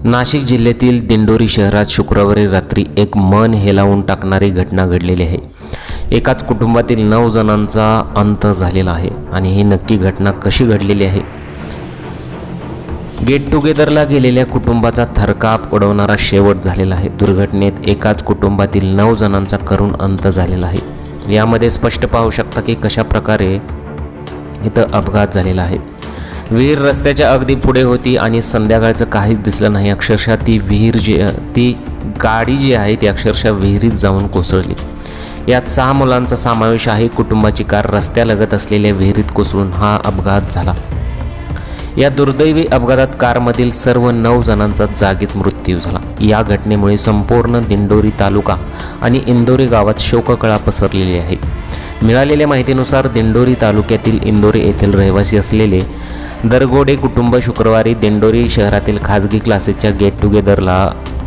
नाशिक जिल्ह्यातील दिंडोरी शहरात शुक्रवारी रात्री एक मन हेलावून टाकणारी घटना घडलेली आहे। एकाच कुटुंबातील 9 जणांचा अंत झालेला आहे आणि ही नक्की घटना कशी घडलेली आहे। गेट टुगेदरला गेलेल्या कुटुंबाचा थरकाप उडवणारा शेवट झालेला आहे। दुर्घटनेत एकाच कुटुंबातील 9 जणांचा करुण अंत झालेला आहे। यामध्ये स्पष्ट पाहू शकता की कशा प्रकारे इथं अपघात झालेला आहे। विहीर रस्त्याच्या अगदी पुढे होती आणि संध्याकाळचं काहीच दिसलं नाही। अक्षरशः ती गाडी जी आहे ती अक्षरशः विहिरीत जाऊन कोसळली। यात 6 मुलांचा समावेश आहे। कुटुंबाची कार रस्त्यालगत असलेल्या विहिरीत कोसळून हा अपघात झाला। या दुर्दैवी अपघातात कारमधील सर्व 9 जणांचा जागीच मृत्यू झाला। या घटनेमुळे संपूर्ण दिंडोरी तालुका आणि इंदोरी गावात शोककळा पसरलेली आहे। मिळालेल्या माहितीनुसार दिंडोरी तालुक्यातील इंदोरी येथील रहिवासी असलेले दरगोडे कुटुंब शुक्रवारी दिंडोरी शहरातील खाजगी क्लासेसच्या गेट टुगेदरला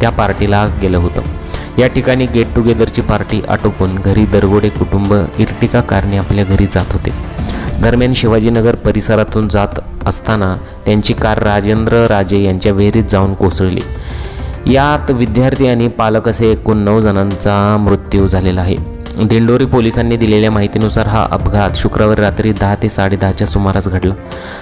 त्या पार्टीला गेलं होतं। या ठिकाणी गेट टुगेदरची पार्टी आटोपून घरी दरगोडे कुटुंब इर्टिका कारने आपल्या घरी जात होते। दरम्यान शिवाजीनगर परिसरातून जात असताना त्यांची कार राजेंद्र राजे यांच्या विहिरीत जाऊन कोसळली। यात विद्यार्थी आणि पालक असे एकूण 9 जणांचा मृत्यू झालेला आहे। दिंडोरी पोलिसांनी दिलेल्या माहितीनुसार हा अपघात शुक्रवारी रात्री 10 ते 10:30च्या सुमारास घडला।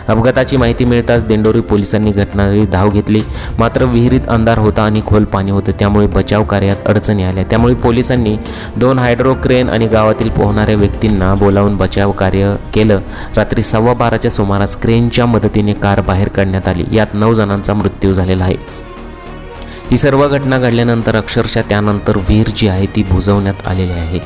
अपघाताची माहिती मिळताच दिंडोरी पोलिसांनी घटनास्थळी धाव घेतली, मात्र विहिरीत अंधार होता आणि खोल पाणी होतं, त्यामुळे बचाव कार्यात अडचणी आल्या। त्यामुळे पोलिसांनी 2 हायड्रो क्रेन आणि गावातील पोहणाऱ्या व्यक्तींना बोलावून बचाव कार्य केलं। रात्री 12:15च्या सुमारास क्रेनच्या मदतीने कार बाहेर काढण्यात आली। यात 9 जणांचा मृत्यू झालेला आहे। ही सर्व घटना घडल्यानंतर अक्षरशः त्यानंतर विहीर जी आहे ती बुजवण्यात आलेली आहे।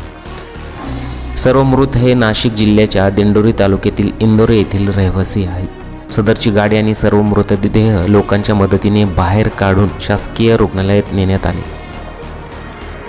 सर्व मृत हे नाशिक जिल्ह्याच्या दिंडोरी तालुक्यातील इंदोरी येथील रहिवासी आहेत। सदरची गाडी आणि सर्व मृतदेह लोकांच्या मदतीने बाहेर काढून शासकीय रुग्णालयात नेण्यात आले।